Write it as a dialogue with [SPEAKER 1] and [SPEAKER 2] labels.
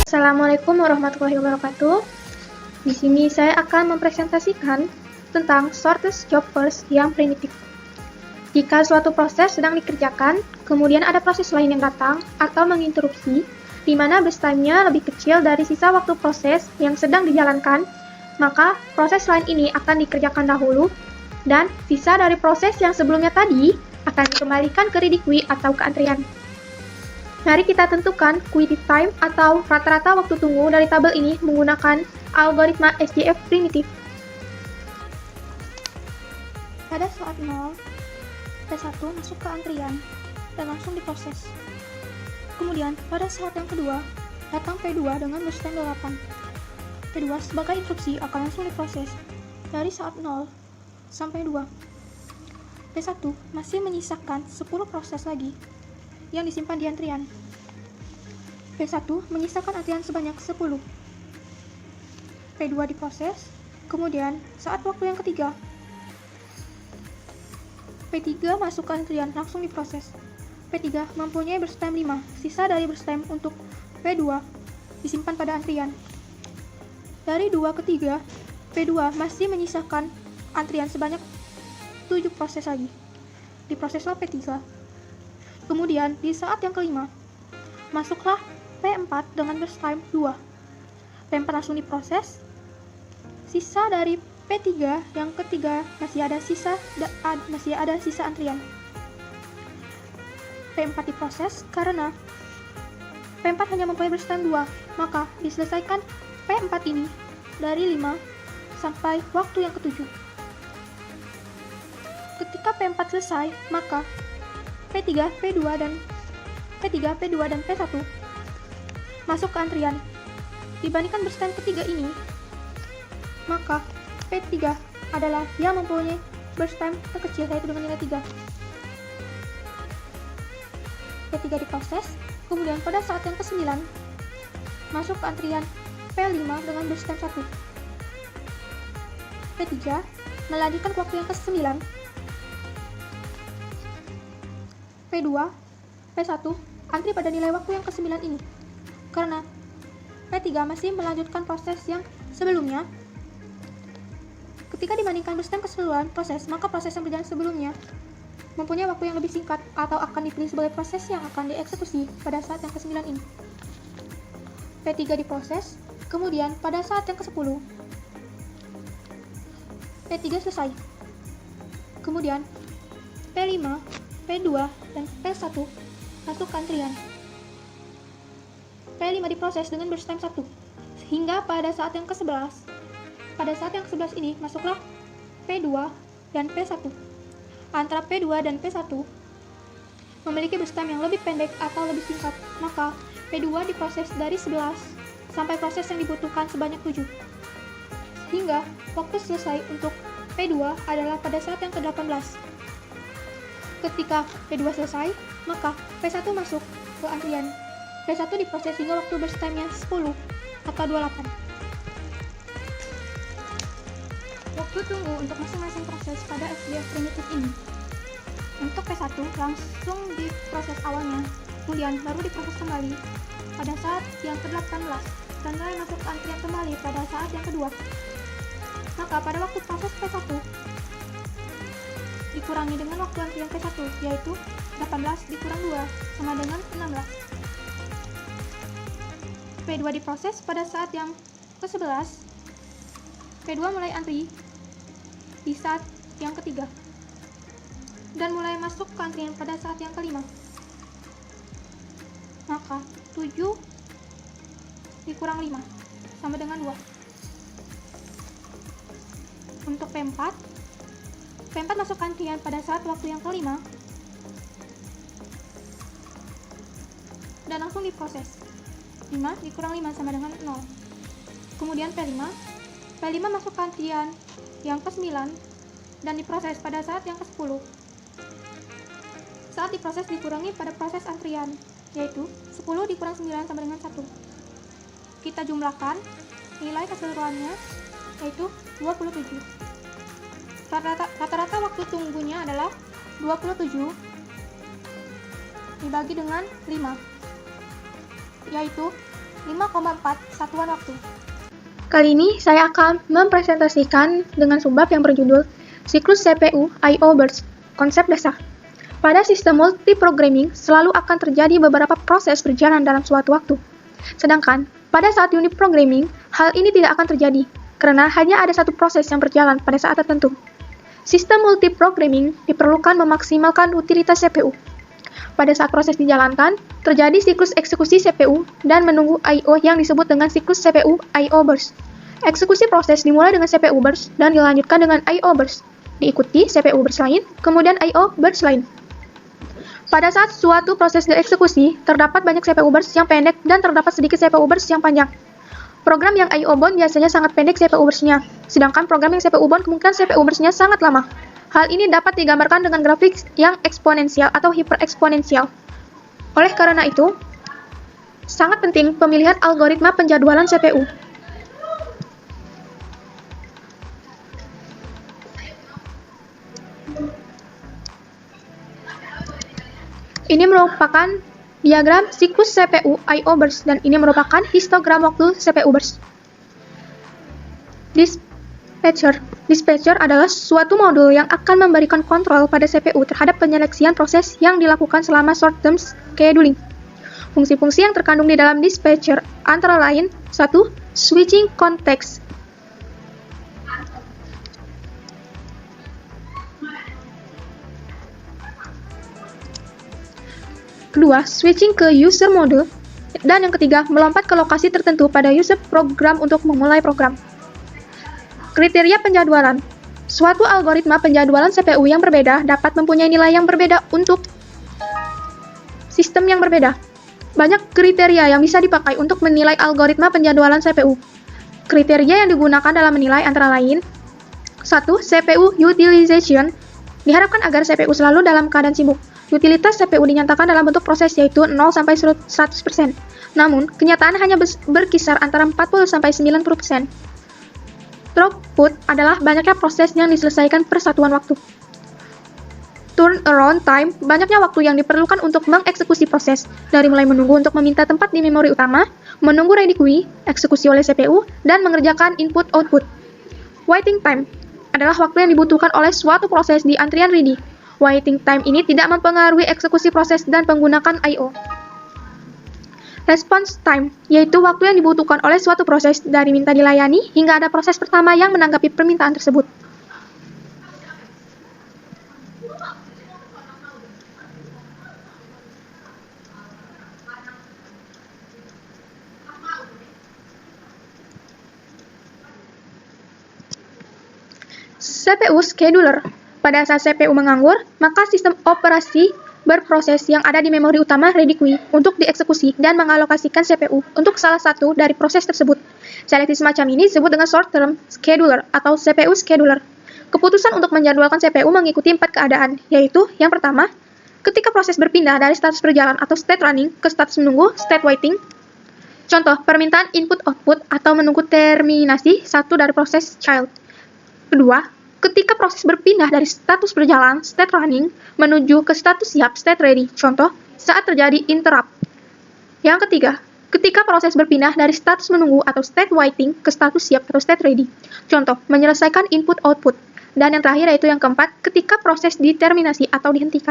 [SPEAKER 1] Assalamualaikum warahmatullahi wabarakatuh. Di sini saya akan mempresentasikan tentang shortest job first yang primitif. Jika suatu proses sedang dikerjakan, kemudian ada proses lain yang datang atau menginterupsi, di mana burst time-nya lebih kecil dari sisa waktu proses yang sedang dijalankan, maka proses lain ini akan dikerjakan dahulu, dan sisa dari proses yang sebelumnya tadi akan dikembalikan ke ready queue atau ke antrian. Mari kita tentukan queue time atau rata-rata waktu tunggu dari tabel ini menggunakan algoritma SJF primitif. Pada saat 0, P1 masuk ke antrian dan langsung diproses. Kemudian pada saat yang kedua, datang P2 dengan burst time 8. P2 sebagai instruksi akan langsung diproses dari saat 0 sampai 2. P1 masih menyisakan 10 proses lagi yang disimpan di antrian. P1 menyisakan antrian sebanyak 10. P2 diproses, kemudian saat waktu yang ketiga, P3 masuk ke antrian langsung diproses. P3 mempunyai burst time 5, sisa dari burst time untuk P2 disimpan pada antrian. Dari 2 ke 3, P2 masih menyisakan antrian sebanyak 7 proses lagi. Diproseslah P3. Kemudian di saat yang kelima, masuklah P4 dengan burst time 2. P4 langsung diproses. Sisa dari P3 yang ketiga masih ada sisa antrian. P4 diproses karena P4 hanya mempunyai burst time 2, maka diselesaikan P4 ini dari 5 sampai waktu yang ketujuh. Ketika P4 selesai, maka P3, P2, dan P1 masuk ke antrian. Dibandingkan burst time ketiga ini, maka P3 adalah yang mempunyai burst time terkecil, yaitu dengan nilai 3. P3 diproses, kemudian pada saat yang ke-9, masuk ke antrian P5 dengan burst time 1. P3 melanjutkan ke waktu yang ke-9. P2, P1 antri pada nilai waktu yang ke-9 ini. Karena P3 masih melanjutkan proses yang sebelumnya, ketika dibandingkan burst time keseluruhan proses, maka proses yang berjalan sebelumnya mempunyai waktu yang lebih singkat atau akan dipilih sebagai proses yang akan dieksekusi pada saat yang ke-9 ini. P3 diproses, kemudian pada saat yang ke-10, P3 selesai. Kemudian P5, P2, dan P1 masuk ke antrian. P5 diproses dengan burst time 1, hingga pada saat yang ke-11. Pada saat yang ke-11 ini, masuklah P2 dan P1. Antara P2 dan P1 memiliki burst time yang lebih pendek atau lebih singkat, maka P2 diproses dari 11 sampai proses yang dibutuhkan sebanyak 7. Hingga waktu selesai untuk P2 adalah pada saat yang ke-18. Ketika P2 selesai, maka P1 masuk ke antrian. P1 diproses hingga waktu burst time-nya 10 atau 28. Waktu tunggu untuk masing-masing proses pada SJF primitif ini. Untuk P1 langsung diproses awalnya, kemudian baru diproses kembali pada saat yang ke-18, dan mulai masuk ke antrian kembali pada saat yang kedua. Maka pada waktu proses P1 dikurangi dengan waktu antrian P1, yaitu 18 dikurang 2 sama dengan 16. P2 diproses pada saat yang ke-11. P2 mulai antri di saat yang ketiga dan mulai masuk ke antrian pada saat yang kelima. Maka 7 dikurang 5 sama dengan 2. Untuk P4 masuk antrian pada saat waktu yang kelima dan langsung diproses. 5 dikurang 5 sama dengan 0. Kemudian P5 masuk ke antrian yang ke-9 dan diproses pada saat yang ke-10. Saat diproses dikurangi pada proses antrian, yaitu 10 dikurang 9 sama dengan 1. Kita jumlahkan nilai keseluruhannya, yaitu 27. Rata-rata waktu tunggunya adalah 27 dibagi dengan 5, yaitu 5,4 satuan waktu. Kali ini saya akan mempresentasikan dengan subbab yang berjudul Siklus CPU I/O Burst, konsep dasar. Pada sistem multiprogramming, selalu akan terjadi beberapa proses berjalan dalam suatu waktu. Sedangkan, pada saat unit programming, hal ini tidak akan terjadi, karena hanya ada satu proses yang berjalan pada saat tertentu. Sistem multiprogramming diperlukan memaksimalkan utilitas CPU. Pada saat proses dijalankan, terjadi siklus eksekusi CPU dan menunggu I/O yang disebut dengan siklus CPU I/O burst. Eksekusi proses dimulai dengan CPU burst dan dilanjutkan dengan I/O burst, diikuti CPU burst lain, kemudian I/O burst lain. Pada saat suatu proses dieksekusi, terdapat banyak CPU burst yang pendek dan terdapat sedikit CPU burst yang panjang. Program yang I/O bound biasanya sangat pendek CPU burst-nya, sedangkan program yang CPU bound kemungkinan CPU burst-nya sangat lama. Hal ini dapat digambarkan dengan grafik yang eksponensial atau hipereksponensial. Oleh karena itu, sangat penting pemilihan algoritma penjadwalan CPU. Ini merupakan diagram siklus CPU I/O burst dan ini merupakan histogram waktu CPU burst. Dispatcher adalah suatu modul yang akan memberikan kontrol pada CPU terhadap penyeleksian proses yang dilakukan selama short-term scheduling. Fungsi-fungsi yang terkandung di dalam dispatcher antara lain 1. Switching context. 2. Switching ke user mode. Dan yang ketiga, melompat ke lokasi tertentu pada user program untuk memulai program. Kriteria penjadwalan. Suatu algoritma penjadwalan CPU yang berbeda dapat mempunyai nilai yang berbeda untuk sistem yang berbeda. Banyak kriteria yang bisa dipakai untuk menilai algoritma penjadwalan CPU. Kriteria yang digunakan dalam menilai antara lain 1. CPU utilization. Diharapkan agar CPU selalu dalam keadaan sibuk. Utilitas CPU dinyatakan dalam bentuk proses yaitu 0-100%. Namun, kenyataan hanya berkisar antara 40-90%. Throughput adalah banyaknya proses yang diselesaikan per satuan waktu. Turnaround time, banyaknya waktu yang diperlukan untuk mengeksekusi proses, dari mulai menunggu untuk meminta tempat di memori utama, menunggu ready queue, eksekusi oleh CPU, dan mengerjakan input-output. Waiting time adalah waktu yang dibutuhkan oleh suatu proses di antrian ready. Waiting time ini tidak mempengaruhi eksekusi proses dan penggunaan I/O. Response time, yaitu waktu yang dibutuhkan oleh suatu proses dari minta dilayani hingga ada proses pertama yang menanggapi permintaan tersebut. CPU scheduler. Pada saat CPU menganggur, maka sistem operasi berproses yang ada di memori utama ready queue untuk dieksekusi dan mengalokasikan CPU untuk salah satu dari proses tersebut. Seleksi semacam ini disebut dengan short-term scheduler atau CPU scheduler. Keputusan untuk menjadwalkan CPU mengikuti 4 keadaan, yaitu yang pertama, ketika proses berpindah dari status berjalan atau state running ke status menunggu, state waiting. Contoh, permintaan input-output atau menunggu terminasi satu dari proses child. Kedua, ketika proses berpindah dari status berjalan, state running, menuju ke status siap, state ready. Contoh, saat terjadi interrupt. Yang ketiga, ketika proses berpindah dari status menunggu atau state waiting ke status siap atau state ready. Contoh, menyelesaikan input-output. Dan yang terakhir yaitu yang keempat, ketika proses diterminasi atau dihentikan.